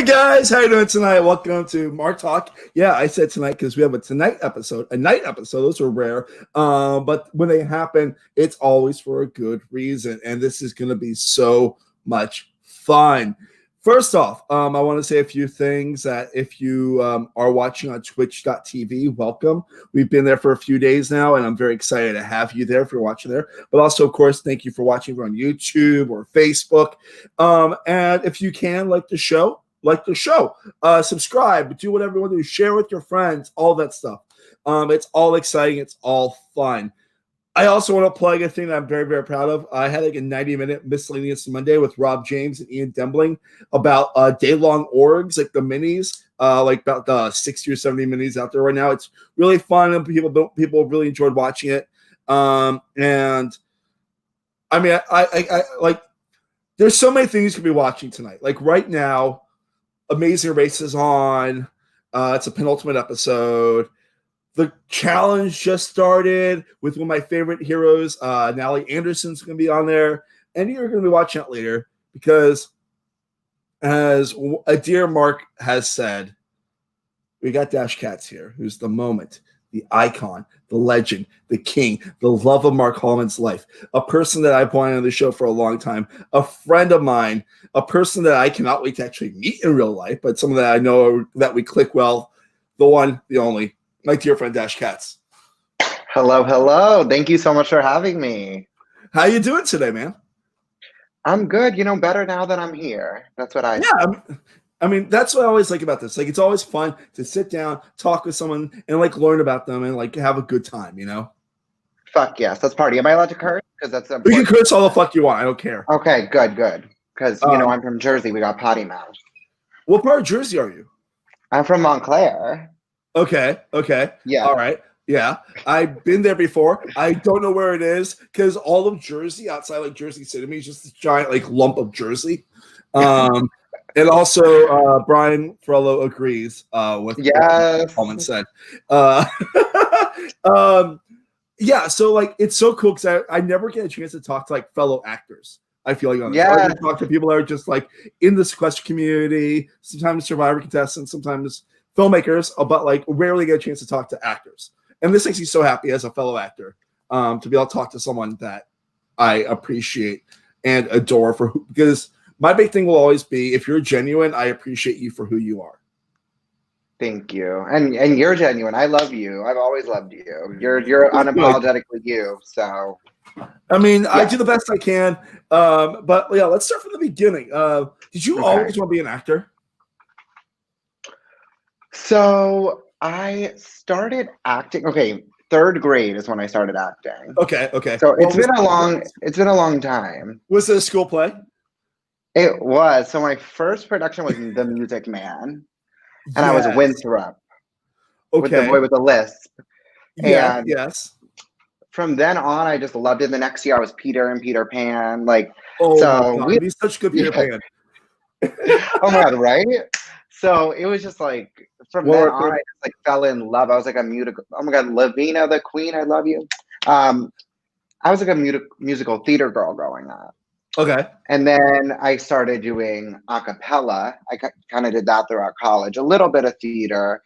guys, how you doing tonight? Welcome to MarkTalk. Yeah, I said tonight because we have a night episode. Those are rare, but when they happen, it's always for a good reason, and this is going to be so much fun. First off, I want to say a few things that if you are watching on twitch.tv, welcome. We've been there for a few days now, and I'm very excited to have you there if you're watching there. But also, of course, thank you for watching on YouTube or Facebook. And if you can, like the show, subscribe, do whatever you want to do, share with your friends, all that stuff. It's all exciting. It's all fun. I also want to plug a thing that I'm very, very proud of. I had like a 90-minute miscellaneous Monday with Rob James and Ian Dembling about day-long orgs, like the minis, like about the 60 or 70 minis out there right now. It's really fun, and people really enjoyed watching it. And I mean, I like. There's so many things you could be watching tonight. Like right now, Amazing Race is on. It's a penultimate episode. The challenge just started with one of my favorite heroes, Natalie Anderson's going to be on there. And you're going to be watching it later because, as a dear Mark has said, we got Dash Katz here, who's the moment, the icon, the legend, the king, the love of Mark Hallman's life, a person that I've wanted on the show for a long time, a friend of mine, a person that I cannot wait to actually meet in real life, but someone that I know that we click well, the one, the only, my dear friend Dash Katz. Hello. Thank you so much for having me. How you doing today, man? I'm good. Better now that I'm here. That's what I. Yeah, I mean, that's what I always like about this. Like, it's always fun to sit down, talk with someone, and like learn about them and like have a good time. Fuck yes, let's party. Am I allowed to curse? Because that's important. You can curse all the fuck you want. I don't care. Okay, good. Because I'm from Jersey. We got potty mouth. What part of Jersey are you? I'm from Montclair. Okay. Yeah. All right. Yeah. I've been there before. I don't know where it is because all of Jersey, outside like Jersey City, is just this giant like lump of Jersey. And also, Brian Ferrello agrees with what Coleman said. Yeah. So like, it's so cool because I never get a chance to talk to like fellow actors. I feel like I talk to people that are just like in the sequester community, sometimes Survivor contestants, sometimes filmmakers, but like rarely get a chance to talk to actors. And this makes me so happy as a fellow actor to be able to talk to someone that I appreciate and adore because my big thing will always be if you're genuine, I appreciate you for who you are. Thank you. And you're genuine. I love you. I've always loved you. You're unapologetically you. So I mean, yeah. I do the best I can. But yeah, let's start from the beginning. Did you always want to be an actor? So I started acting. Okay, third grade is when I started acting. Okay. So it's been a long time. Was it a school play? It was. So my first production was The Music Man, and I was Winthrop. Okay. With the boy with the lisp. Yeah. And yes. From then on, I just loved it. The next year, I was Peter and Peter Pan. Like, he's such good Peter Pan. Oh my god, right? So it was just like from then on, I just like fell in love. I was like a musical. Oh my god, Lavina the Queen, I love you. I was like a musical theater girl growing up. Okay. And then I started doing a cappella. I kind of did that throughout college, a little bit of theater,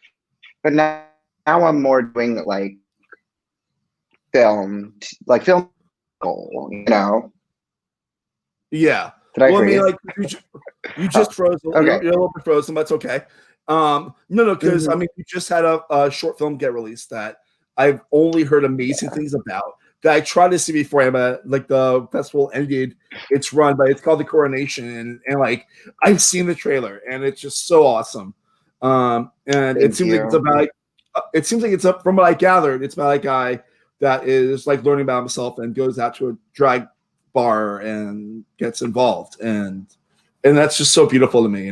but now I'm more doing like film. Yeah. Did I mean, like you just froze. Okay. You're a little bit frozen, but that's okay. No, because I mean, you just had a short film get released that I've only heard amazing things about. That I tried to see before, but like the festival ended its run, but it's called The Coronation, and like I've seen the trailer, and it's just so awesome. And it seems like it's about. It seems like it's up from what I gathered. It's about a guy that is like learning about himself and goes out to a drag bar and gets involved, and that's just so beautiful to me,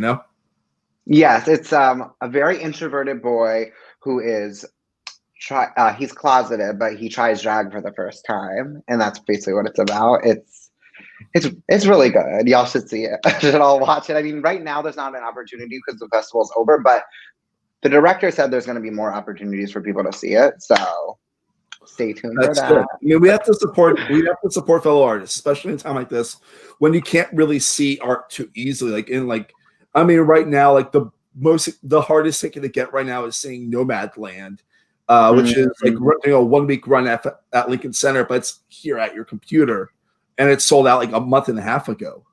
Yes, it's a very introverted boy who is he's closeted, but he tries drag for the first time, and that's basically what it's about. It's really good. Y'all should see it. Should all watch it. I mean, right now there's not an opportunity because the festival's over, but the director said there's going to be more opportunities for people to see it. So stay tuned for that. Good. I mean, we have to support fellow artists, especially in a time like this when you can't really see art too easily. Like in like I mean, right now, like the hardest ticket to get right now is seeing Nomadland, which is like 1 week run at Lincoln Center, but it's here at your computer, and it's sold out like a month and a half ago.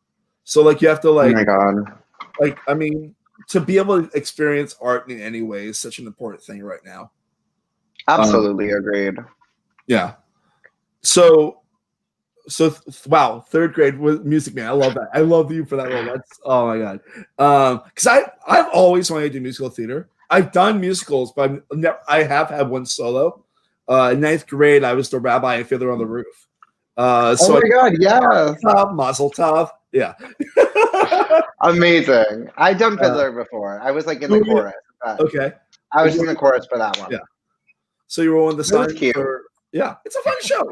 So like you have to Oh my God. like I mean, to be able to experience art in any way is such an important thing right now. Absolutely agreed. Yeah. So wow, third grade with Music Man. I love that. I love you for that role. That's oh my God. Because I've always wanted to do musical theater. I've done musicals, but I have had one solo. In ninth grade, I was the rabbi in Fiddler on the Roof. Oh my God, yeah. Mazel tov. Yeah. Amazing. I've done Fiddler before. I was like in the chorus. Okay. I was just in the chorus for that one. Yeah. So you were on the side for yeah, it's a fun show.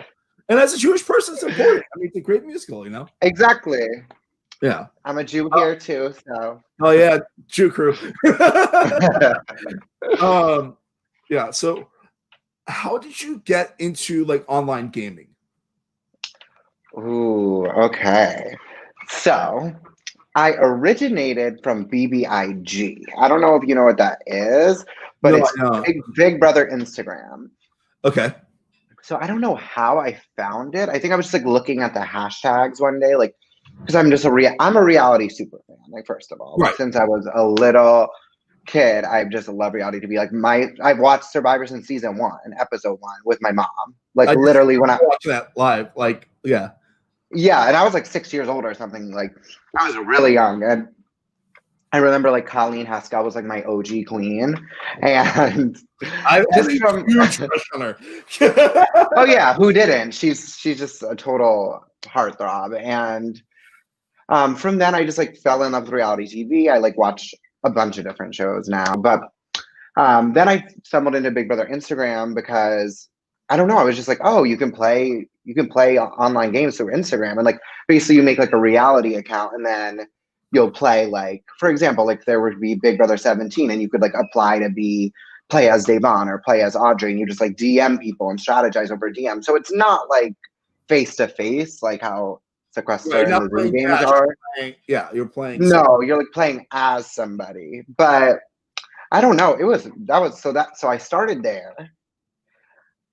And as a Jewish person, it's important. I mean, it's a great musical, you know? Exactly. Yeah. I'm a Jew here too, so. Oh yeah, Jew crew. Yeah. So how did you get into like online gaming? Ooh, okay. So I originated from BBIG. I don't know if you know what that is, but it's Big Brother Instagram. Okay. So I don't know how I found it. I think I was just like looking at the hashtags one day, like because I'm a reality super fan. Like first of all, like, since I was a little kid, I just love reality TV. Like I've watched Survivor since season 1, episode 1 with my mom. Like literally when I watched that live, like yeah, and I was like 6 years old or something. Like I was really young, and I remember like Colleen Haskell was like my OG queen, and I was a huge crush on her. Oh yeah, who didn't? She's just a total heartthrob, and from then I just like fell in love with reality TV. I like watch a bunch of different shows now, but then I stumbled into Big Brother Instagram because I don't know. I was just like, oh, you can play online games through Instagram, and like basically you make like a reality account, and then you'll play like, for example, like there would be Big Brother 17, and you could like apply to play as Devon or play as Audrey, and you just like DM people and strategize over DM. So it's not like face to face like how Sequester and the Zoom games are. You're playing. No, you're like playing as somebody. But I don't know. So I started there.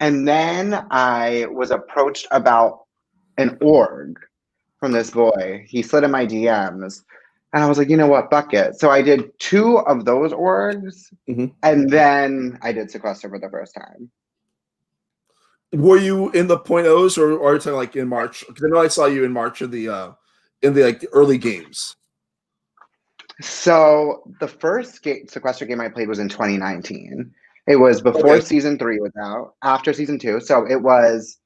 And then I was approached about an org from this boy. He slid in my DMs. And I was like, you know what, fuck it. So I did 2 of those orgs, and then I did Sequester for the first time. Were you in the .0s or are you talking like in March? Because I know I saw you in March in the like the early games. So the first Sequester game I played was in 2019. It was before season 3 was out, after season 2. So it was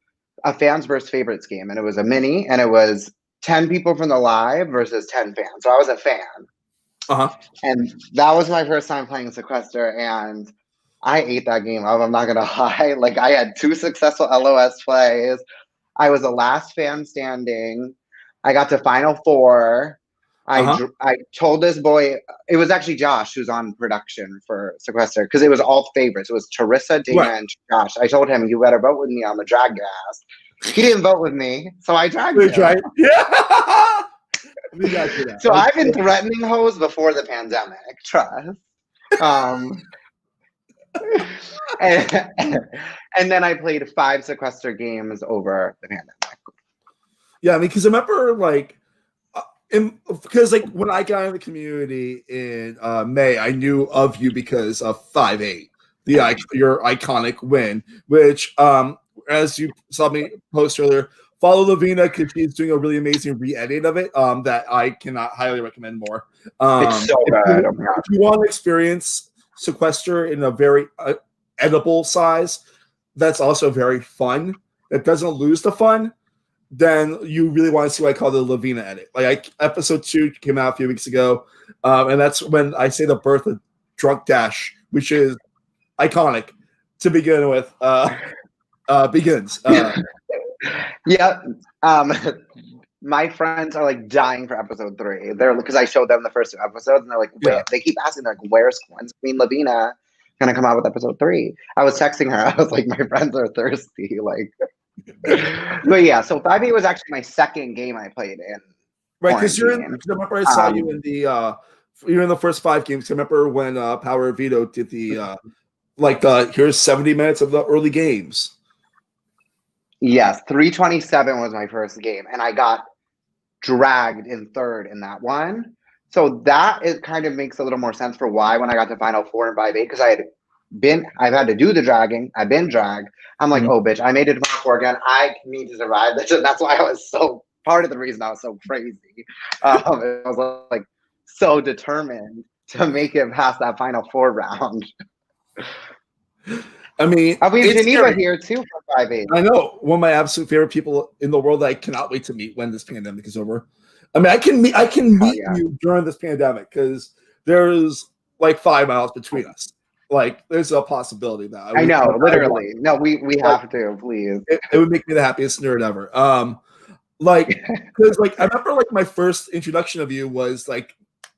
a fans versus favorites game, and it was a mini, and it was 10 people from the live versus 10 fans. So I was a fan. And that was my first time playing Sequester, and I ate that game up. I'm not going to lie. Like, I had 2 successful LOS plays. I was the last fan standing. I got to Final 4. I told this boy, it was actually Josh who's on production for Sequester, because it was all favorites. It was Teresa, Dana, and Josh. I told him, you better vote with me on the drag your ass. He didn't vote with me, so I dragged him. Right. Yeah. We got you that. So I've been threatening hoes before the pandemic. Trust. And then I played 5 Sequester games over the pandemic. Yeah, I mean, because I remember like, because like when I got in the community in May, I knew of you because of 5-8, your iconic win, which as you saw me post earlier, follow Lavina because she's doing a really amazing re-edit of it that I cannot highly recommend more. It's so good. If you want to experience Sequester in a very edible size, that's also very fun. That doesn't lose the fun. Then you really want to see what I call the Lavina edit. Like episode 2 came out a few weeks ago, and that's when I say the birth of Drunk Dash, which is iconic to begin with. Begins. Yeah. My friends are like dying for episode 3. They're because I showed them the first 2 episodes, and they're like, they keep asking, like, where's Queen Lavina gonna come out with episode 3? I was texting her. I was like, my friends are thirsty. Like, but yeah. So 5-8 was actually my second game I played in. Right, because you're in. Remember, I saw you in the even the first 5 games. I remember when Power Vito did the here's 70 minutes of the early games. Yes, 327 was my first game, and I got dragged in third in that one. So that it kind of makes a little more sense for why when I got to Final Four and 5-8, because I've had to do the dragging. I've been dragged. I'm like, oh bitch, I made it to Final Four again. I need to survive this. And that's why I was so part of the reason I was so crazy. I was like so determined to make it past that Final Four round. I mean, Geneva here too for 5-8. I know, one of my absolute favorite people in the world that I cannot wait to meet when this pandemic is over. I mean, I can meet you during this pandemic because there's like 5 miles between us. Like, there's a possibility that I know, literally. No, we have to, please. It would make me the happiest nerd ever. Because I remember like my first introduction of you was the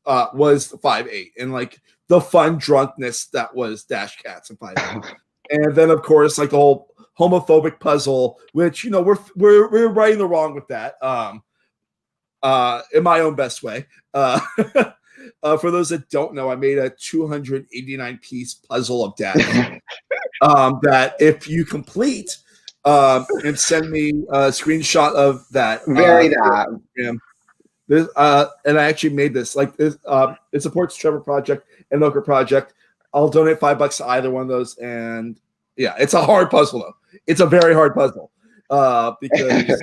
5-8 and like the fun drunkenness that was Dash Katz and 5-8. And then of course like the whole homophobic puzzle, which we're right in the wrong with that. In my own best way. For those that don't know, I made a 289-piece puzzle of Dash. That if you complete and send me a screenshot of that. And I actually made this. Like this, it supports Trevor Project and Ochre Project. I'll donate $5 to either one of those. And yeah, it's a hard puzzle though. It's a very hard puzzle because.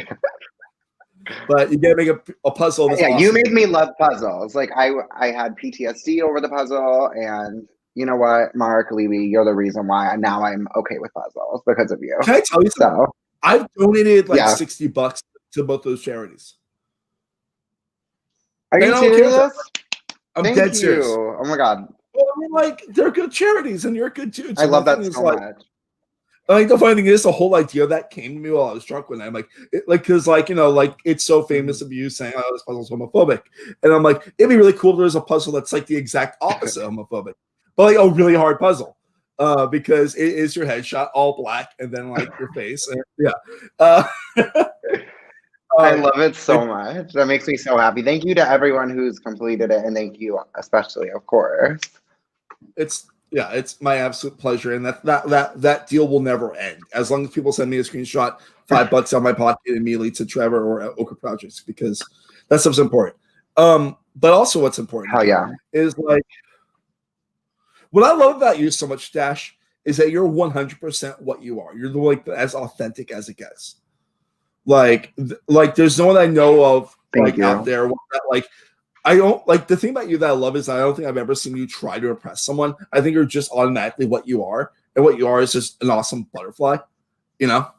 But you gotta make a puzzle. Yeah, awesome. You made me love puzzles. Like I had PTSD over the puzzle, and you know what, Mark Levy, you're the reason why now I'm okay with puzzles because of you. Can I tell you something? I've donated $60 to both those charities. Are you serious? I'm dead serious. Oh my god. Well, I mean, they're good charities, and you're good too. I love that so much. Like the funny thing is, the whole idea that came to me while I was drunk one night. I'm like, because it's so famous of you saying, "Oh, this puzzle's homophobic," and I'm like, it'd be really cool if there's a puzzle that's like the exact opposite homophobic, but like a really hard puzzle, because it is your headshot all black and then like your face, and yeah. I love it so much. That makes me so happy. Thank you to everyone who's completed it, and thank you especially, of course. It's my absolute pleasure, and that deal will never end as long as people send me a screenshot, $5 out of my pocket immediately to Trevor or Ochre Projects, because that stuff's important. But also, what's important is like what I love about you so much, Dash, is that you're 100% what you are. You're like as authentic as it gets. Like there's no one I know of out there that like. I don't like the thing about you that I love is I don't think I've ever seen you try to impress someone. I think you're just automatically what you are, and what you are is just an awesome butterfly, you know?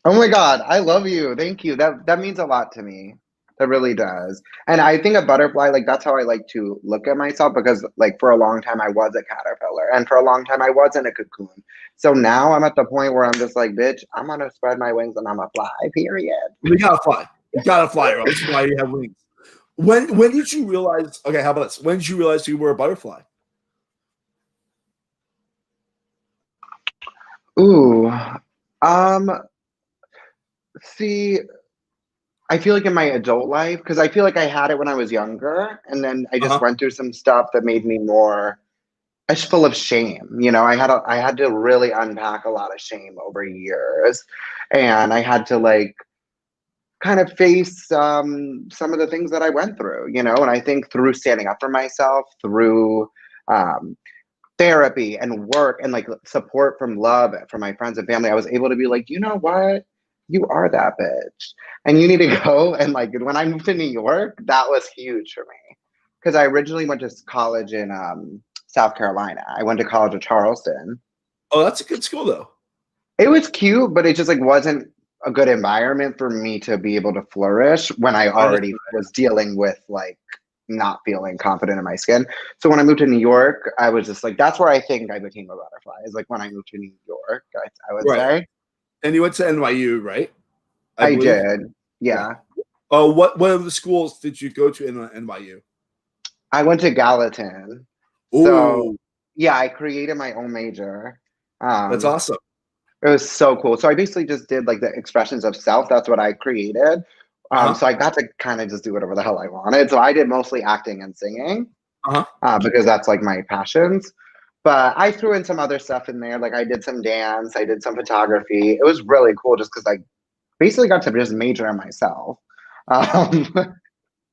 Oh my god, I love you. Thank you. That means a lot to me. That really does. And I think a butterfly, like that's how I like to look at myself, because like for a long time I was a caterpillar, and for a long time I was in a cocoon. So now I'm at the point where I'm just like, bitch, I'm gonna spread my wings and I'm gonna fly. Period. You gotta fly. You gotta fly, or else why do you have wings? When did you realize? Okay, how about this? When did you realize you were a butterfly? Ooh, see, I feel like in my adult life, because I feel like I had it when I was younger, and then I just went through some stuff that made me more. I was full of shame. You know, I had to really unpack a lot of shame over years, and I had to like. Kind of face some of the things that I went through, you know, and I think through standing up for myself, through therapy and work and like support from love from my friends and family, I was able to be like, you know what, you are that bitch, and you need to go. And like when I moved to New York, that was huge for me, because I originally went to college in South Carolina. I went to college at Charleston. Oh, that's a good school though. It was cute, but it just like wasn't a good environment for me to be able to flourish when I already was dealing with like not feeling confident in my skin. So when I moved to New York, I was just like, that's where I think I became a butterfly, is like when I moved to New York, I would say. And you went to NYU, right? I did. Yeah. Oh, what of the schools did you go to in NYU? I went to Gallatin. Ooh. So yeah, I created my own major. That's awesome. It was so cool. So I basically just did like the expressions of self. That's what I created. Uh-huh. So I got to kind of just do whatever the hell I wanted. So I did mostly acting and singing Uh-huh. because that's like my passions. But I threw in some other stuff in there. Like I did some dance, I did some photography. It was really cool just because I basically got to just major in myself. Um,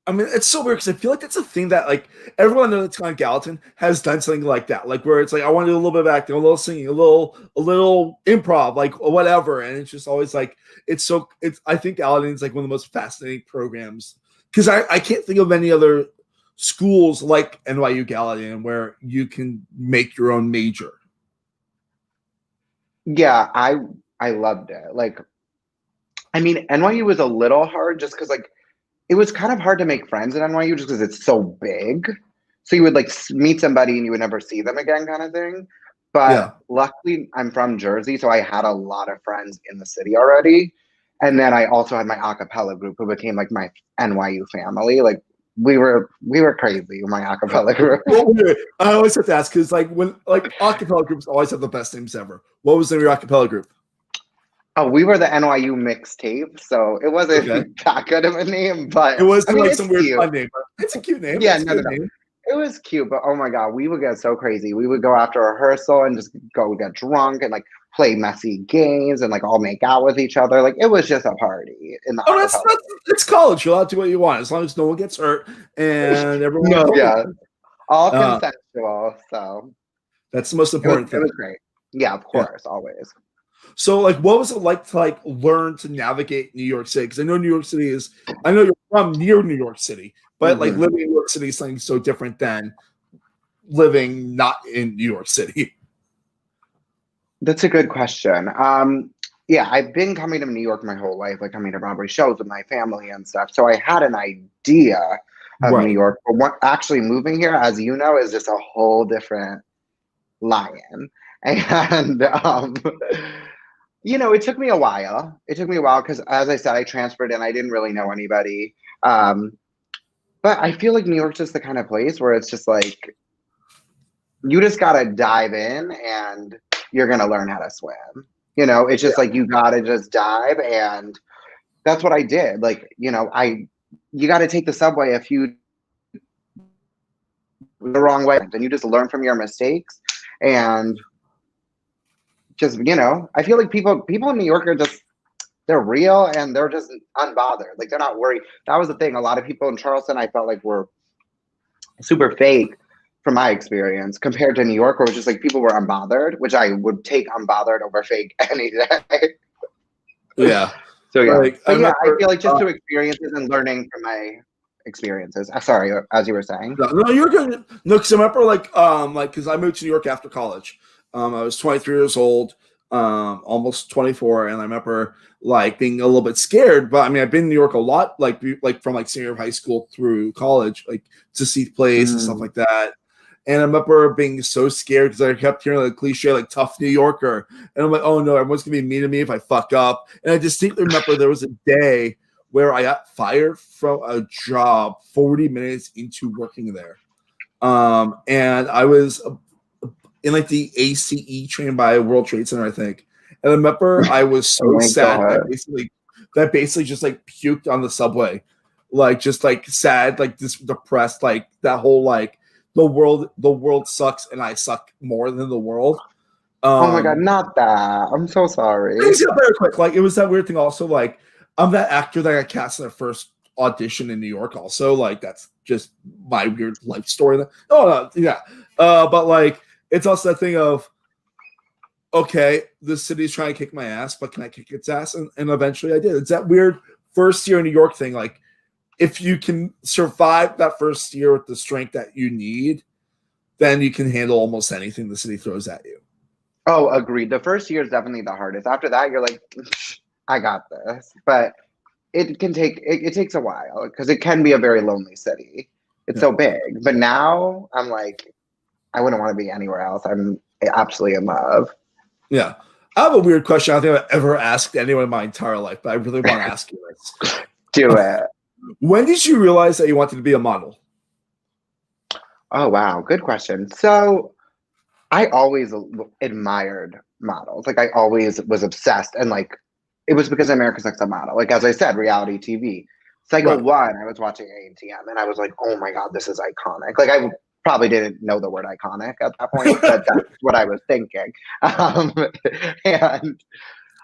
I mean, it's so weird because I feel like that's a thing that like everyone that's gone Gallatin has done something like that, like where it's like I want to do a little bit of acting, a little singing, a little improv, like whatever, and it's just always like it's. I think Gallatin's like one of the most fascinating programs because I can't think of any other schools like NYU Gallatin where you can make your own major. yeah, I loved it. Like, I mean, NYU was a little hard just because like it was kind of hard to make friends at NYU just because it's so big. So you would like meet somebody and you would never see them again, kind of thing. But Yeah. luckily, I'm from Jersey, so I had a lot of friends in the city already. And then I also had my a cappella group who became like my NYU family. Like we were crazy in my a cappella group. Well, wait, I always have to ask because like when like acapella groups always have the best names ever. What was the your acapella group? Oh, we were the NYU mixtape, so it Okay. wasn't that good of a name, It but I wasn't mean like it's some weird cute. fun name, but it's a cute name. Yeah, It's a no, no, good no. name. It was cute, but oh my god, we would get so crazy. We would go after rehearsal and just go get drunk and like play messy games and like all make out with each other. Like it was just a party in the Oh, that's acapella. not. It's college. You're allowed to do what you want as long as no one gets hurt and everyone's No, cool. yeah, all Uh, consensual. So that's the most it was important it thing. was great. Yeah, of Yeah. course, always. So, like, what was it like to like learn to navigate New York City? Because I know New York City is. I know you're from near New York City, but like Hmm. living in New York City is something so different than living not in New York City. That's a good question. Yeah, I've been coming to New York my whole life, like coming to Broadway shows with my family and stuff. So I had an idea of New Right. York, but what actually moving here, as you know, is just a whole different lion. And it took me a while. It took me a while because, as I said, I transferred and I didn't really know anybody. Um, but I feel like New York's just the kind of place where it's just like you just gotta dive in and you're gonna learn how to swim. It's Yeah. just like you gotta just dive, and that's what I did. Like, you gotta take the subway a few the wrong way, and you just learn from your mistakes, and just I feel like people in New York are just they're real and they're just unbothered. Like they're not worried. That was the thing. A lot of people in Charleston I felt like were super fake from my experience compared to New York, where it was just like people were unbothered, which I would take unbothered over fake any day. Yeah. So yeah, Like I but yeah, I remember. feel like just through experiences and learning from my experiences. Sorry, as you were saying. No, you're good. No, because I remember because I moved to New York after college. I was 23 years old, almost 24, and I remember like being a little bit scared. But I mean, I've been in New York a lot, like from like senior high school through college, like to see plays and stuff Mm. like that. And I remember being so scared because I kept hearing the cliche like tough New Yorker, and I'm like, oh no, everyone's gonna be mean to me if I fuck up. And I distinctly remember there was a day where I got fired from a job 40 minutes into working there. And I was in like the ACE train by World Trade Center, I think. And I remember I was Oh so my sad god. that basically just like puked on the subway. Like just like sad, like this depressed, like that whole like the world sucks and I suck more than the world. Oh my god, Um not that. I'm so Things sorry. got better quick. Like it was that weird thing. Also, like I'm that actor that got cast in their first audition in New York. Also, like that's just my weird life story. Oh no, yeah. But like it's also that thing of okay, the city's trying to kick my ass, but can I kick its ass? And eventually I did. It's that weird first year in New York thing. Like if you can survive that first year with the strength that you need, then you can handle almost anything the city throws at you. Oh, agreed. The first year is definitely the hardest. After that, you're like, I got this. But it takes a while because it can be a very lonely city. It's Yeah. so big. But now I'm like, I wouldn't want to be anywhere else. I'm absolutely in love. Yeah. I have a weird question. I don't think I've ever asked anyone in my entire life, but I really want to ask you this. Do it. When did you realize that you wanted to be a model? Oh wow, good question. So I always admired models. Like I always was obsessed, and like it was because America's Next Top Model. Like as I said, reality TV. Cycle Right. 1, I was watching ATM and I was like, oh my God, this is iconic. Like I probably didn't know the word iconic at that point, but that's what I was thinking. And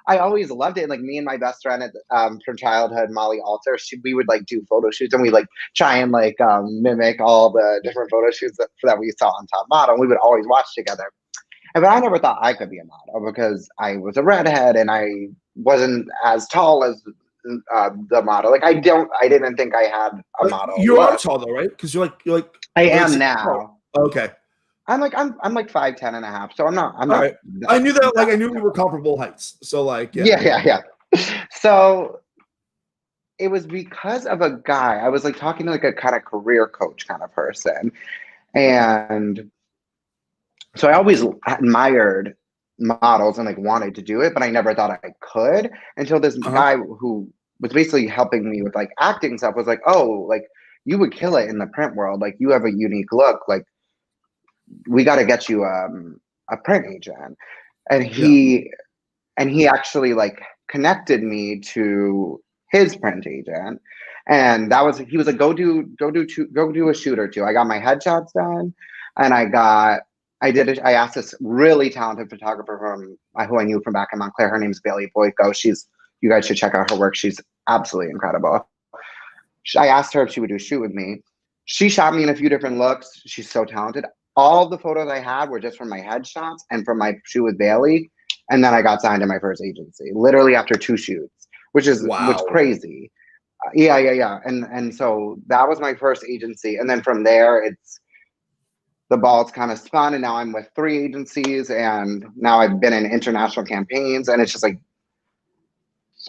I always loved it. And like me and my best friend from childhood, Molly Alter, we would like do photo shoots and we like try and like mimic all the different photo shoots that we saw on Top Model. And we would always watch together. But I never thought I could be a model because I was a redhead and I wasn't as tall as the model. Like I didn't think I had a model You are look. tall though, right? Because you're like I you're am like, now. oh, okay. I'm like 5'10" and a half, so I'm not. All right. I knew that. Like I knew we were comparable heights. So like Yeah. So it was because of a guy. I was like talking to like a kind of career coach kind of person, and so I always admired models and like wanted to do it, but I never thought I could until this guy who was basically helping me with like acting stuff was like, oh, like you would kill it in the print world. Like you have a unique look. Like we got to get you a print agent. And he actually like connected me to his print agent. And he was like, go do a shoot or two. I got my headshots done and I asked this really talented photographer from who I knew from back in Montclair. Her name's Bailey Boyko. You guys should check out her work. She's absolutely incredible. I asked her if she would do a shoot with me. She shot me in a few different looks. She's so talented. All the photos I had were just from my headshots and from my shoot with Bailey. And then I got signed to my first agency, literally after 2 shoots, which is crazy. Yeah. And so that was my first agency. And then from there, the ball's kind of spun, and now I'm with 3 agencies, and now I've been in international campaigns, and it's just like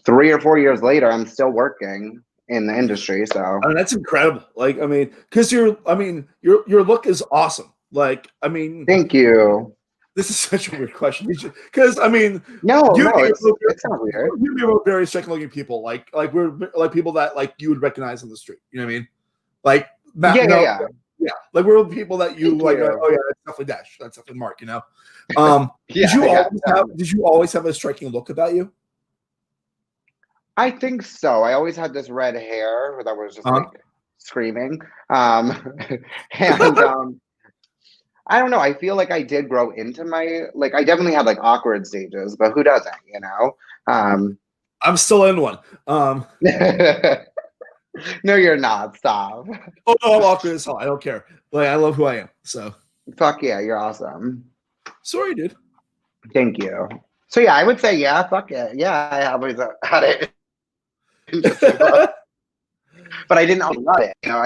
3 or 4 years later, I'm still working in the industry. So I mean, that's incredible. Like, I mean, because your look is awesome. Like, I mean, thank you. This is such a weird question because I mean, it's not weird. You're very second-looking people, like we're like people that like you would recognize on the street. You know what I mean? Like, yeah. Like we're people that you like. Oh yeah, that's definitely Dash. That's definitely Mark. You know. Did you always have a striking look about you? I think so. I always had this red hair that was just like screaming, and I don't know. I feel like I did grow into I definitely had like awkward stages, but who doesn't, you know? I'm still in one. No, you're not. Stop. Oh no, I'm awkward as hell. I don't care. Like I love who I am. So fuck yeah, you're awesome. Sorry, dude. Thank you. So yeah, I would say fuck it. Yeah, I always had it. But I didn't always love it. You know,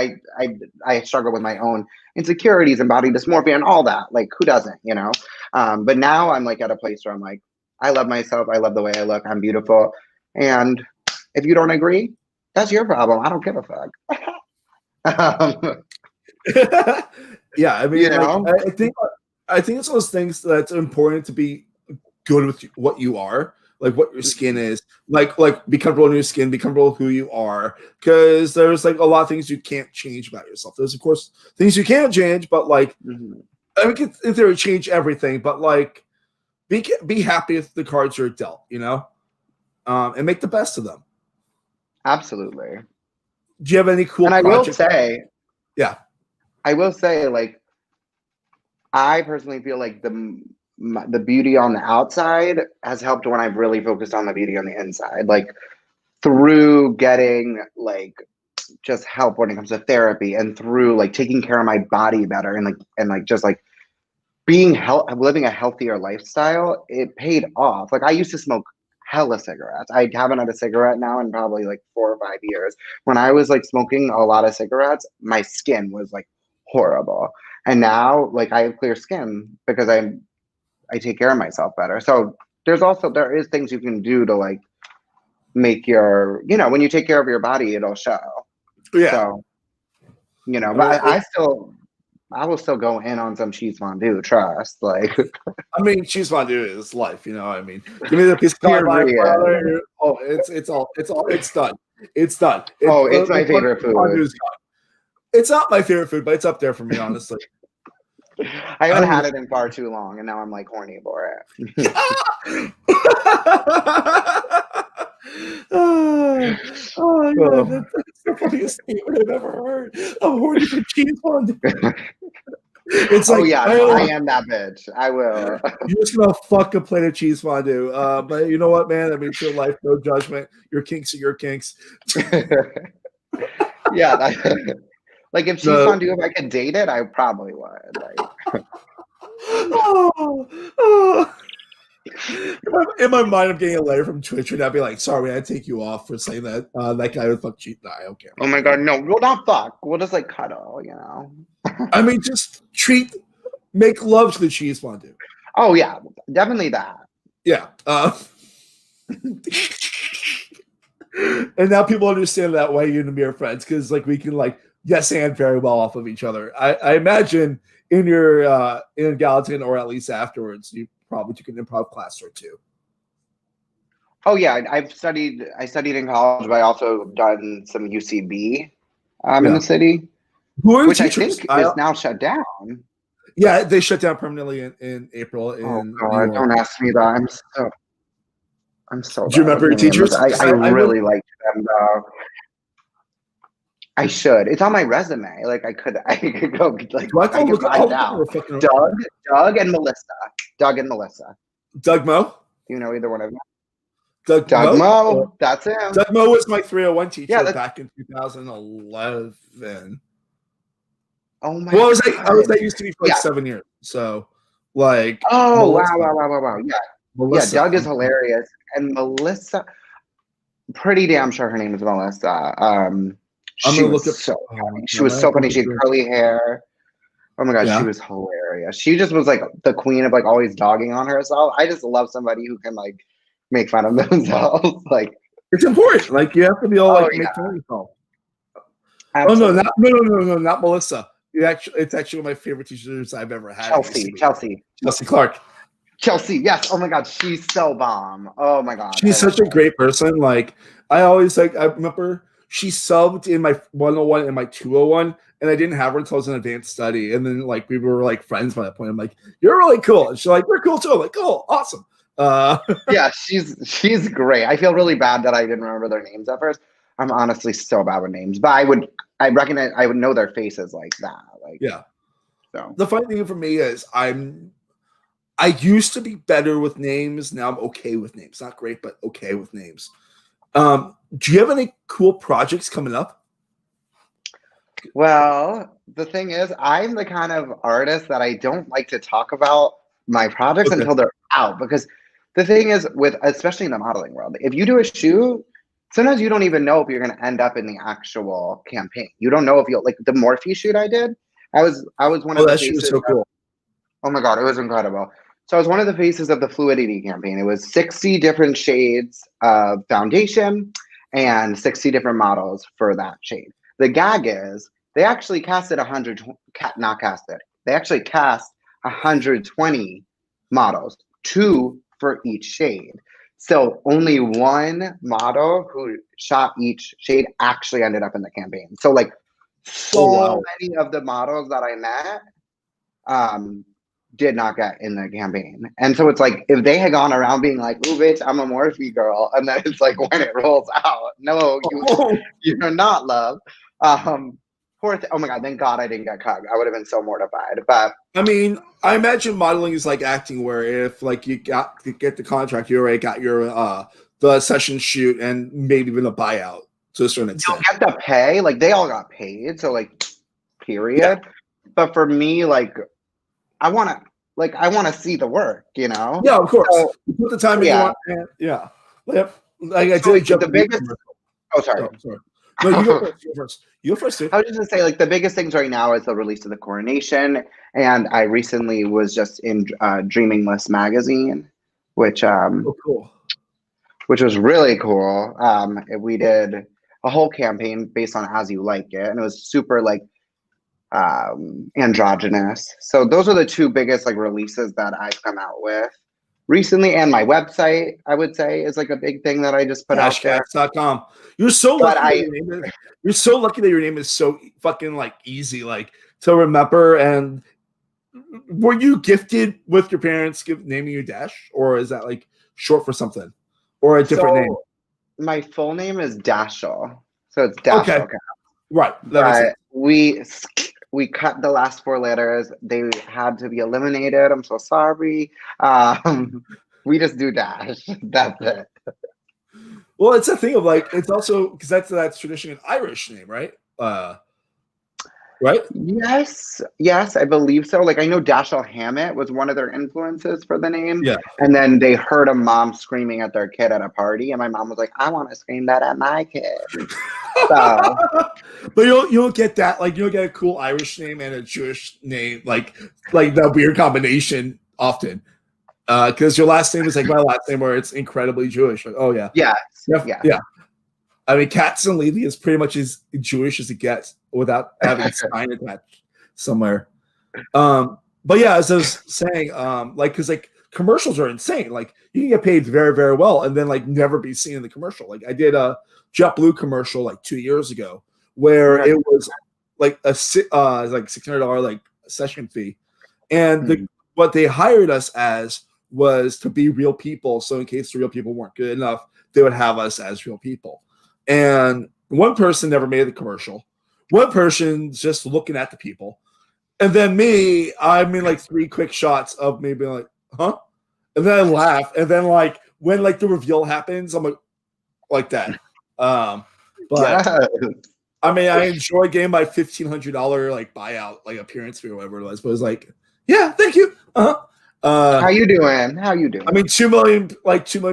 I struggle with my own insecurities and body dysmorphia and all that. Like, who doesn't, you know? But now I'm like at a place where I'm like, I love myself. I love the way I look. I'm beautiful. And if you don't agree, that's your problem. I don't give a fuck. Yeah, I mean, you know? I think it's those things that's important to be good with what you are. Like what your skin is, like be comfortable in your skin, be comfortable with who you are, because there's like a lot of things you can't change about yourself. There's of course things you can't change, but like I mean, in theory, change everything, but like be happy with the cards you're dealt, you know, and make the best of them. Absolutely. Do you have any cool? And I will say, like, I personally feel like the beauty on the outside has helped when I've really focused on the beauty on the inside, like through getting like just help when it comes to therapy and through like taking care of my body better and just like living a healthier lifestyle. It paid off. Like I used to smoke hella cigarettes. I haven't had a cigarette now in probably like 4 or 5 years. When I was like smoking a lot of cigarettes, my skin was like horrible. And now like I have clear skin because I take care of myself better. So there is things you can do to like make your, you know, when you take care of your body, it'll show. Yeah. So, you know, but I will still go in on some cheese fondue, trust. Like I mean, cheese fondue is life, you know. I mean, give me the piece of butter. Oh, it's done. It's done. It's my favorite food. It's not my favorite food, but it's up there for me, honestly. I haven't had it in far too long, and now I'm like horny for it. Oh, the funniest statement I've ever heard. I'm horny for cheese fondue. It's like, yeah, no, I am that bitch. I will. You're just gonna fuck a plate of cheese fondue. But you know what, man? I mean, it's your life, no judgment. Your kinks are your kinks. Yeah, like if cheese fondue, if I could date it, I probably would. Like, in my mind, I'm getting a letter from Twitch, and I'd be like, "Sorry, I take you off for saying that that guy would fuck cheese." Nah, I don't care. Oh my god, no, we'll not fuck. We'll just like cuddle, you know. I mean, just make love to the cheese fondue. Oh yeah, definitely that. Yeah. And now people understand that way you and me are friends because like we can like yes and very well off of each other. I imagine in your in Gallatin or at least afterwards, you probably took an improv class or two. Oh yeah, I studied in college, but I also done some UCB in the city, which I think is now shut down. Yeah, they shut down permanently in April. Oh god, don't ask me that. I'm so. Do you remember your teachers? I really liked them though. I should. It's on my resume. Like I could go like I could find out. Doug and Melissa. Doug Mo? Do you know either one of them? Doug Mo. That's him. Doug Mo was my 301 teacher back in 2011. Oh my! Well, I was at UCB for like 7 years. So, like. Oh wow! Yeah, Melissa. Yeah. Doug is hilarious, and Melissa. Pretty damn sure her name is Melissa. She was so funny. She was so funny. She had curly hair. Oh my god, she was hilarious. She just was like the queen of like always dogging on herself. I just love somebody who can like make fun of themselves. Like it's important. Like you have to be all like make fun of yourself. Absolutely. Oh no, not Melissa. It's actually one of my favorite teachers I've ever had. Chelsea Clark. Chelsea, yes. Oh my god, she's so bomb. Oh my god, she's such a great person. Like I always I remember she subbed in my 101 and my 201, and I didn't have her until I was in advanced study. And then like we were like friends by that point. I'm like, you're really cool. And she's like, we're cool too. I'm like, cool, awesome. Yeah, she's great. I feel really bad that I didn't remember their names at first. I'm honestly so bad with names, but I would know their faces like that. Like yeah. So the funny thing for me is I used to be better with names. Now I'm okay with names. Not great, but okay with names. Do you have any cool projects coming up? Well, the thing is, I'm the kind of artist that I don't like to talk about my projects until they're out. Because the thing is, especially in the modeling world, if you do a shoot, sometimes you don't even know if you're going to end up in the actual campaign. You don't know if you'll like the Morphe shoot I did. I was one of the that shoot was so cool. Oh my god, it was incredible. So I was one of the faces of the Fluidity campaign. It was 60 different shades of foundation and 60 different models for that shade. The gag is they actually casted They actually cast 120 models, 2 for each shade. So only one model who shot each shade actually ended up in the campaign. So like many of the models that I met did not get in the campaign. And so it's like if they had gone around being like, ooh bitch, I'm a Morphe girl, and then it's like when it rolls out, no, you're not, love. Oh my god, thank god I didn't get cut. I would have been so mortified. But I mean, I imagine modeling is like acting, where if like you get the contract, you already got your the session shoot and maybe even a buyout to a certain extent. You get the pay, like they all got paid, so like period. Yeah. But for me, like I want to see the work, you know? Yeah, of course. So, you put the time in. You want, yeah. Like I did jump the biggest. Oh, sorry. Oh, sorry. No, you go first. You go first. Dude. I was just gonna say, like, the biggest things right now is the release of the Coronation, and I recently was just in Dreaming List magazine, which cool. Which was really cool. We did a whole campaign based on As You Like It, and it was super like androgynous. So those are the two biggest like releases that I've come out with recently, and my website I would say is like a big thing that I just put out there. DashKatz.com. You're so lucky. You're so lucky that your name is so fucking like easy like to remember. And were you gifted with your parents naming you Dash, or is that like short for something or a different name? My full name is Dashel. So it's Dash Okay. Katz. Right. That makes sense. But we cut the last 4 letters. They had to be eliminated. I'm so sorry. We just do Dash. That's it. Well, it's a thing of like, it's also because that's traditionally an Irish name, right? Right? Yes, I believe so. Like I know Dashiell Hammett was one of their influences for the name. Yeah. And then they heard a mom screaming at their kid at a party, and my mom was like, I want to scream that at my kid. So But you'll get that, like you'll get a cool Irish name and a Jewish name, like that weird combination often. Because your last name is like my last name, where it's incredibly Jewish. Like, oh yeah, yes. yeah. I mean, Katz and Levy is pretty much as Jewish as it gets without having a sign attached somewhere. But yeah, as I was saying, like, because like commercials are insane. Like, you can get paid very, very well and then like never be seen in the commercial. Like, I did a JetBlue commercial like 2 years ago where it was like a like $600 like session fee, and what they hired us as was to be real people. So in case the real people weren't good enough, they would have us as real people. And one person never made the commercial. One person just looking at the people. And then me, I mean like 3 quick shots of me being like, huh? And then I laugh. And then like when like the reveal happens, I'm like that. But yes. I mean, I enjoy getting my $1,500 like buyout, like appearance fee or whatever it was. But it was like, yeah, thank you. How you doing? I mean, 2 million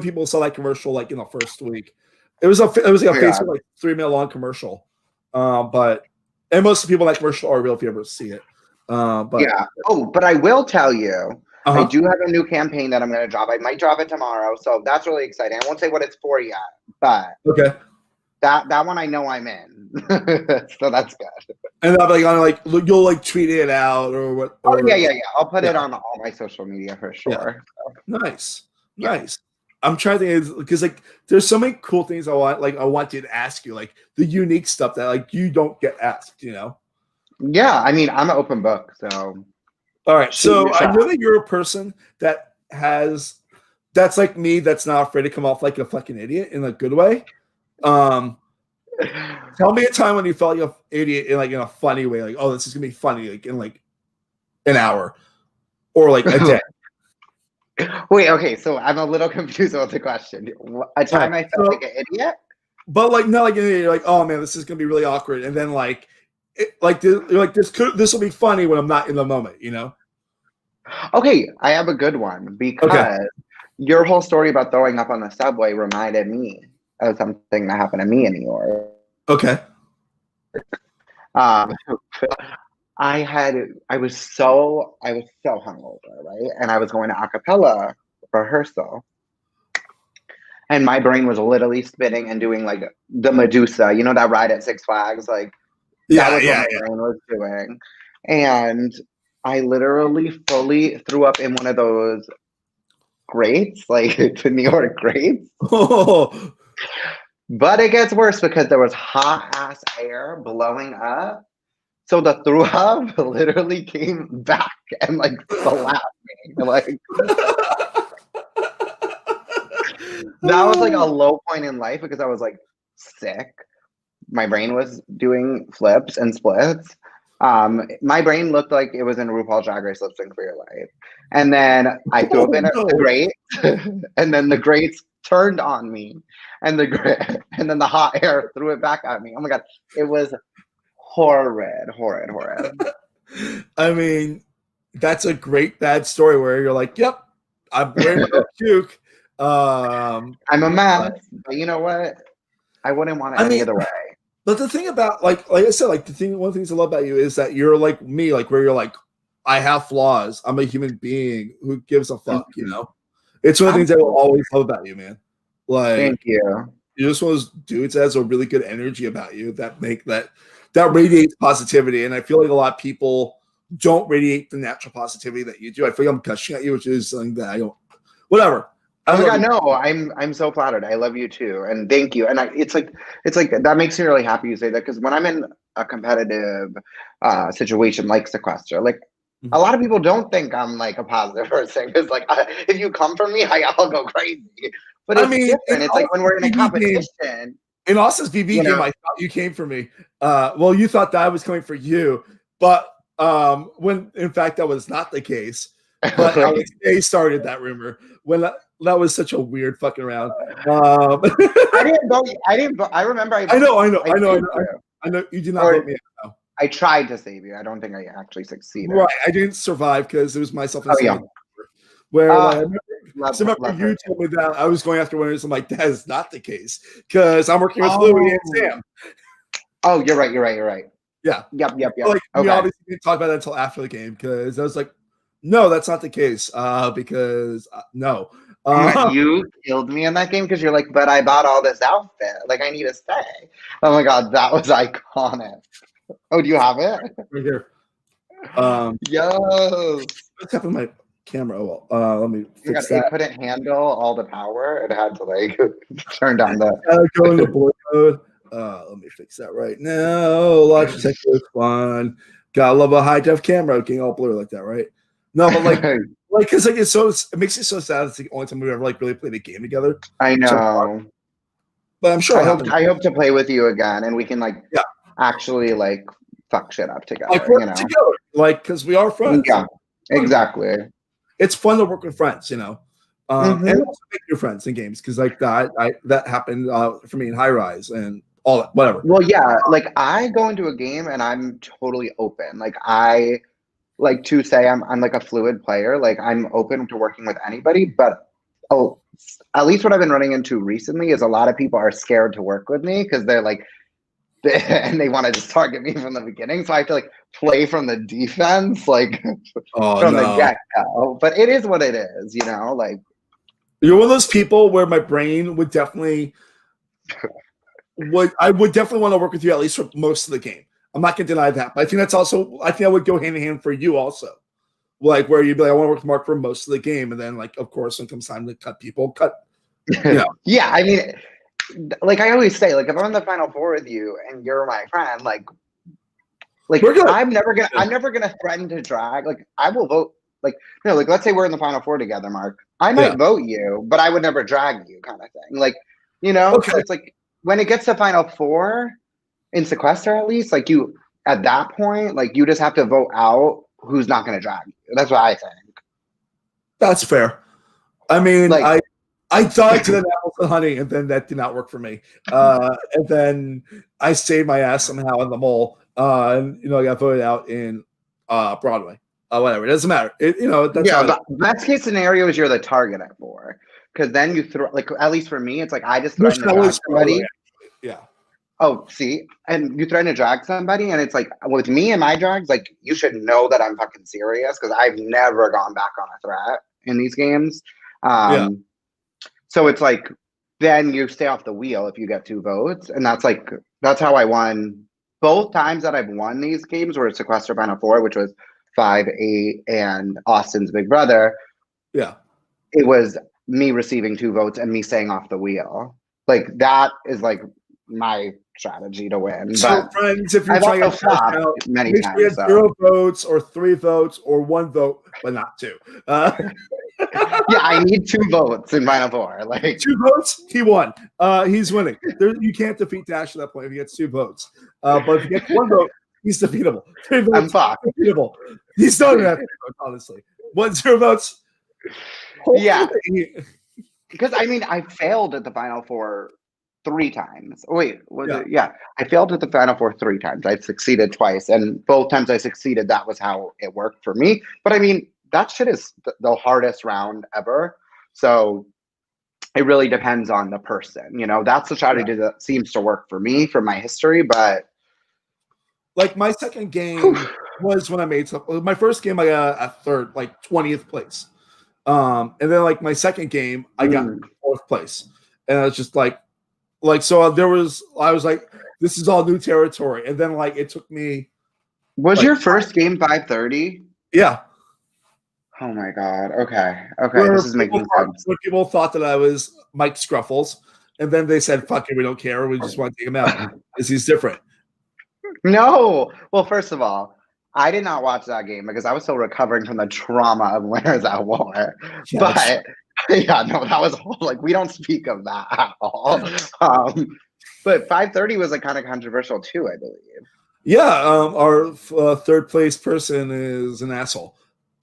people saw that commercial like in the first week. It was like a Facebook like 3-minute long commercial, and most of the people in that commercial are real if you ever see it. But yeah. Oh, but I will tell you, I do have a new campaign that I'm going to drop. I might drop it tomorrow, so that's really exciting. I won't say what it's for yet, but okay, that one I know I'm in, so that's good. And I'll like you'll like tweet it out or what? Oh yeah. I'll put it on all my social media for sure. Yeah. Nice. I'm trying to think because like there's so many cool things I want you to ask you, like the unique stuff that like you don't get asked, you know? Yeah, I mean I'm an open book, so. All right, so I know that you're a person that's like me, that's not afraid to come off like a fucking idiot in a good way. Tell me a time when you felt like an idiot in a funny way, like, oh, this is gonna be funny, like in like an hour or like a day. Wait, okay, so I'm a little confused about the question. A time I felt like an idiot? But like not like an idiot, like, oh man, this is gonna be really awkward, and then this will be funny when I'm not in the moment, you know? Okay, I have a good one because your whole story about throwing up on the subway reminded me of something that happened to me in New York. Okay. I was so hungover, right? And I was going to a cappella rehearsal. And my brain was literally spinning and doing like the Medusa, you know, that ride at Six Flags, like that was what my brain was doing. And I literally fully threw up in one of those grates, like the New York grates. Oh. But it gets worse because there was hot ass air blowing up. So the throw up literally came back and like slapped me. Like that was like a low point in life because I was like sick. My brain was doing flips and splits. My brain looked like it was in RuPaul's Drag Race Lip Sync for Your Life. And then I threw up in the grate, and then the grates turned on me, and then the hot air threw it back at me. Oh my god, it was horrid. I mean, that's a great bad story where you're like, yep, I'm wearing a puke. I'm a mess, but you know what? I wouldn't want it any other way. But the thing about like I said, like one of the things I love about you is that you're like me, like where you're like, I have flaws. I'm a human being who gives a fuck, you know? It's one of the things I will always love about you, man. Like, thank you. You're just one of those dudes that has a really good energy about you that radiates positivity. And I feel like a lot of people don't radiate the natural positivity that you do. I feel like I'm gushing at you, which is something that I don't. Whatever. Oh my god, no! I'm so flattered. I love you too, and thank you. And it's like that makes me really happy you say that because when I'm in a competitive situation like sequester, like a lot of people don't think I'm like a positive person because like if you come for me, I'll go crazy. But it's different. It's like when we're in a competition, In Austin's VB game, I thought you came for me. Well, you thought that I was coming for you, but when in fact that was not the case. But Alex Day started that rumor when that was such a weird fucking round. I didn't vote. I remember. I know. You did not vote me out. I tried to save you. I don't think I actually succeeded. Right. I didn't survive because it was myself. Oh, yeah. Where I remember you told me that I was going after winners. I'm like, that is not the case because I'm working with Louie and Sam. Oh, you're right. Yeah. Yep. Like, we obviously didn't talk about that until after the game because I was like, no, that's not the case. Because no. You killed me in that game because you're like, but I bought all this outfit. Like, I need to stay. Oh my god, that was iconic. Oh, do you have it? Right here. Yo. What's happened to my camera? Oh, well, let me fix that. It couldn't handle all the power. It had to like turn down the. Go into blur mode. Let me fix that right now. Logitech is fun. Gotta love a high def camera getting all blurry like that, right? No, but like because like it makes it so sad. It's the only time we ever like really played a game together. I know. But I'm sure I hope to play with you again, and we can like actually like fuck shit up together. Like work together, like because we are friends. Yeah, exactly. It's fun to work with friends, and also make new friends in games because like that happened for me in High Rise and all that, whatever. Well, yeah, like I go into a game and I'm totally open. Like I like to say I'm like a fluid player. Like I'm open to working with anybody, but at least what I've been running into recently is a lot of people are scared to work with me because they're like, and they want to just target me from the beginning. So I have to like play from the defense, like the get-go. But it is what it is, like. You're one of those people where my brain would definitely want to work with you at least for most of the game. I'm not gonna deny that, but I think I would go hand in hand for you also. Like where you'd be like, I want to work with Mark for most of the game, and then like of course when it comes time to cut people, cut. Yeah, I mean, like I always say, like if I'm in the Final Four with you and you're my friend, like I'm never gonna threaten to drag. Like I will vote. Like like let's say we're in the Final Four together, Mark. I might vote you, but I would never drag you, kind of thing. Like because it's like when it gets to Final Four in sequester, at least like you at that point, like you just have to vote out who's not going to drag you. That's what I think. That's fair. I mean, like, I died to the apples and honey, and then that did not work for me. And then I saved my ass somehow in the mole, and I got voted out in Broadway. Whatever, it doesn't matter. That's best case scenario is you're the target at 4, because then you throw like at least for me, it's like I just threaten to drag somebody. Yeah. Oh, see, and you threaten to drag somebody, and it's like with me and my drags, like you should know that I'm fucking serious because I've never gone back on a threat in these games. So it's like then you stay off the wheel if you get 2 votes, and that's how I won both times that I've won these games were sequester Final Four, which was 5-8 and Austin's Big Brother. Yeah, it was me receiving 2 votes and me staying off the wheel. Like that is like my strategy to win. So, but friends, if you're trying to flop out, many make times, sure you have 0 votes or 3 votes or 1 vote, but not 2. Yeah, I need 2 votes in Final Four. Like 2 votes, he won. He's winning. You can't defeat Dash at that point if he gets 2 votes. But if he gets 1 vote, he's defeatable. 3 votes, I'm fucked. Defeatable. He's not gonna have 3 votes, honestly. 1-0 votes. Yeah. Because I mean, I failed at the Final Four 3 times. Wait, was it? Yeah, I failed at the Final Four 3 times. I succeeded twice, and both times I succeeded, that was how it worked for me. But I mean, that shit is the hardest round ever. So it really depends on the person. That's the strategy that seems to work for me from my history. But like my second game was when I made my first game I got a 3rd, like 20th place. And then like my second game I got 4th place, and I was just like so I was like, this is all new territory. And then like it took me. Was your first game 530? Yeah. Oh my god. Okay. This is making sense. When people thought that I was Mike Scruffles, and then they said, "Fuck it, we don't care. We just want to take him out because he's different." No. Well, first of all, I did not watch that game because I was still recovering from the trauma of Winners at War. Yes. But yeah, no, that was like we don't speak of that at all. But 530 was like kind of controversial too, I believe. Yeah, our third place person is an asshole.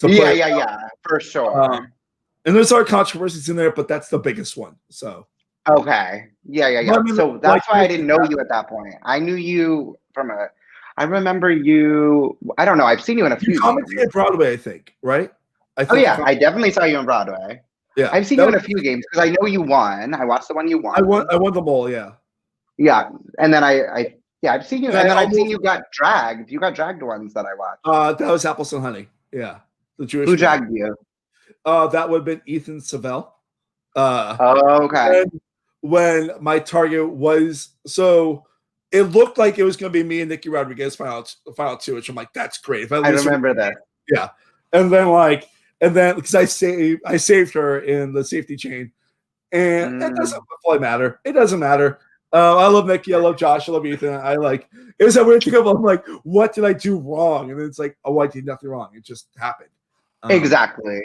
Yeah, for sure. And there's our controversies in there, but that's the biggest one. So okay, yeah. I mean, So that's like, why I didn't know you at that point. I knew you from a. I remember you. I don't know. I've seen you in a few. You commented at Broadway, I think, right? I think I definitely saw you on Broadway. Yeah, I've seen you in a few games because I know you won. I watched the one you won. I won the ball. Yeah. Yeah, and then I've seen you, and then I've seen you got dragged. You got dragged ones that I watched. That was Apples and Honey. Yeah, the Jewish. Who dragged you? That would have been Ethan Savell. Okay. When my target was it looked like it was going to be me and Nikki Rodriguez final two, which I'm like, that's great. I remember that. Yeah, and then because I saved her in the safety chain, and it doesn't fully matter. It doesn't matter. I love Nikki. I love Josh. I love Ethan. It was that weird thing of I'm like, what did I do wrong? And then it's like, oh, I did nothing wrong. It just happened. Exactly.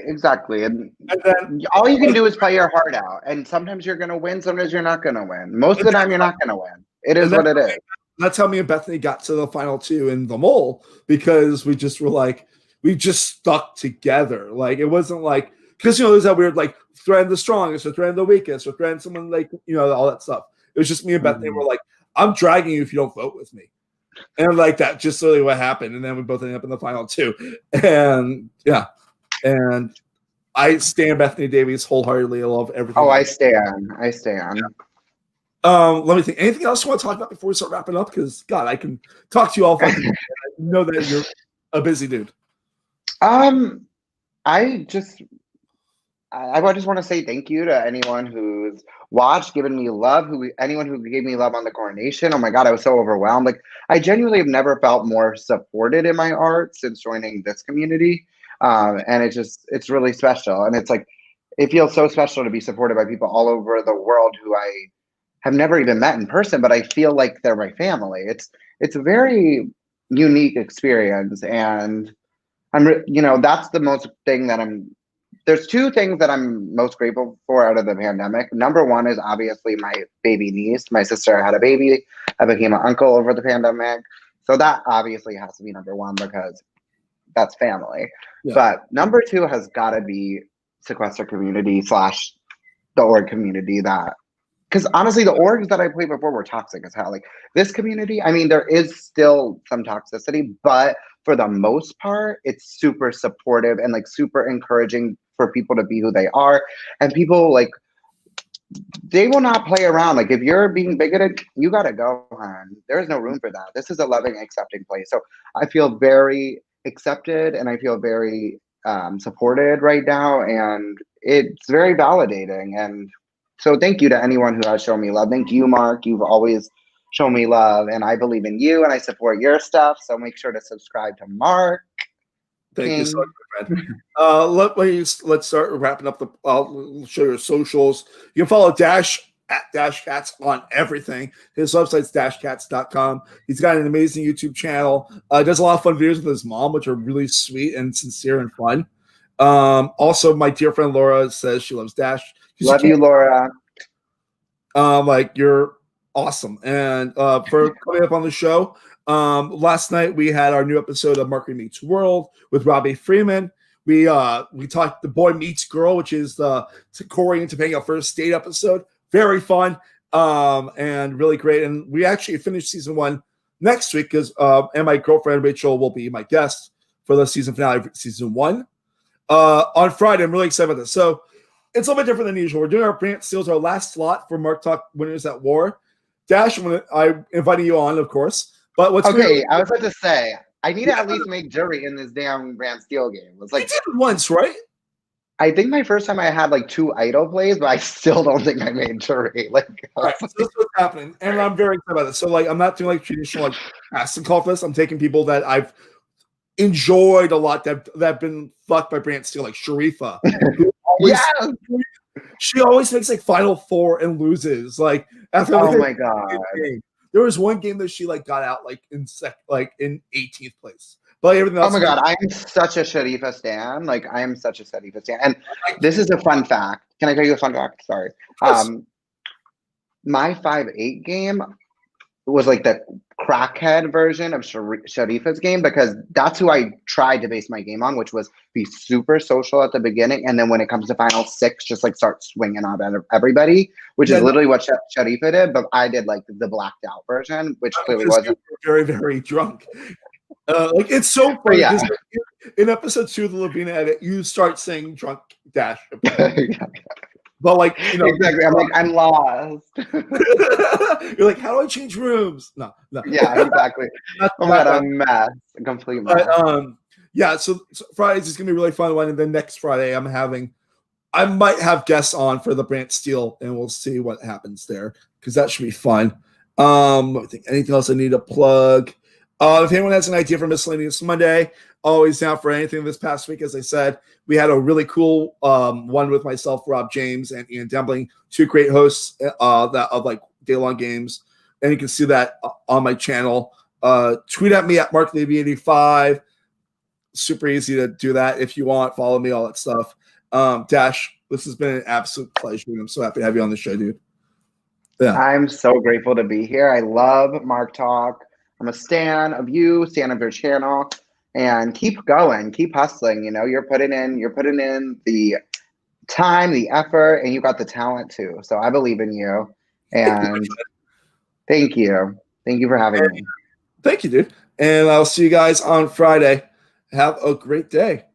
And then, all you can do is play your heart out. And sometimes you're going to win. Sometimes you're not going to win. Most of the time, you're not going to win. It is what it is. That's how me and Bethany got to the final two in the mole, because we just were like, we just stuck together. Like, it wasn't like, because, there's that weird, like, threaten the strongest or threaten the weakest or threaten someone, like, all that stuff. It was just me and Bethany were like, I'm dragging you if you don't vote with me. And like that, just really what happened. And then we both ended up in the final two. And yeah. And I stand Bethany Davies wholeheartedly. I love everything. Oh, I stand. Let me think. Anything else you want to talk about before we start wrapping up? Because God, I can talk to you all. I know that you're a busy dude. I just want to say thank you to anyone who's watched, given me love, anyone who gave me love on the coronation. Oh my God, I was so overwhelmed. Like, I genuinely have never felt more supported in my art since joining this community. And it's really special. And it's like, it feels so special to be supported by people all over the world who I have never even met in person, but I feel like they're my family. It's a very unique experience. And that's the most thing that there's two things that I'm most grateful for out of the pandemic. Number one is obviously my baby niece. My sister had a baby. I became an uncle over the pandemic. So that obviously has to be number one because that's family. Yeah. But number two has got to be sequester community / the org community because honestly, the orgs that I played before were toxic as hell. Like this community, I mean, there is still some toxicity, but for the most part, it's super supportive and like super encouraging for people to be who they are. And people they will not play around. Like if you're being bigoted, you got to go, hon. There's no room for that. This is a loving, accepting place. So I feel very accepted and I feel very supported right now. And it's very validating. And so thank you to anyone who has shown me love. Thank you, Mark. You've always shown me love, and I believe in you, and I support your stuff. So make sure to subscribe to Mark. Thank you so much, my friend. Let's start wrapping up. I'll show your socials. You can follow Dash at Dash Katz on everything. His website's dashkatz.com. He's got an amazing YouTube channel. Does a lot of fun videos with his mom, which are really sweet and sincere and fun. Also, my dear friend Laura says she loves Dash. Love you, Laura. You're awesome. And for coming up on the show, last night we had our new episode of Marketing Meets World with Robbie Freeman. We talked The Boy Meets Girl, which is the Corey and Topanga first date episode. Very fun and really great. And we actually finished season 1 next week because and my girlfriend Rachel will be my guest for the season finale of season 1 on Friday. I'm really excited about this. So it's a little bit different than usual. We're doing our Brant Steals, our last slot for MarkTalk Winners at War. Dash, I invited you on, of course. But what's okay? I was about to say I need to at least make jury in this damn Brant Steal game. It's like you did it once, right? I think my first time I had like 2 idol plays, but I still don't think I made jury. Like, right, so this is what's happening, and I'm very excited about this. So, I'm not doing traditional casting call for this. I'm taking people that I've enjoyed a lot that have been fucked by Brant Steal, like Sharifa. She always makes Final 4 and loses. After oh my god, there was one game that she got out in 18th place. But everything else. Oh my god, I'm such a Sharifa stan. I am such a Sharifa stan. And this is a fun fact. Can I tell you a fun fact? Sorry. My 5-8 game, was like the crackhead version of Sharifa's game, because that's who I tried to base my game on, which was be super social at the beginning, and then when it comes to final six, just like start swinging on everybody, which is literally what Sharifa did. But I did like the blacked out version, which clearly wasn't. Very, very drunk. Like it's so funny because in episode 2 of the Lavina edit, you start saying drunk Dash. But like, you know, exactly. I'm like, I'm lost. You're like, how do I change rooms? No. Yeah, exactly. Oh my god, I'm a mess. A complete mess. But, yeah, so Fridays is gonna be really fun one, and then next Friday I might have guests on for the Brant Steele, and we'll see what happens there because that should be fun. I think anything else I need to plug? If anyone has an idea for Miscellaneous Monday, always down for anything this past week. As I said, we had a really cool one with myself, Rob James, and Ian Dembling, 2 great hosts that of like day-long games. And you can see that on my channel. Tweet at me at MarkLevy85. Super easy to do that if you want. Follow me, all that stuff. Dash, this has been an absolute pleasure. I'm so happy to have you on the show, dude. Yeah. I'm so grateful to be here. I love MarkTalk. I'm a stan of you, stan of your channel, and keep going, keep hustling. You know, you're putting in the time, the effort, and you got the talent too. So I believe in you, and thank you for having me. Thank you, dude. And I'll see you guys on Friday. Have a great day.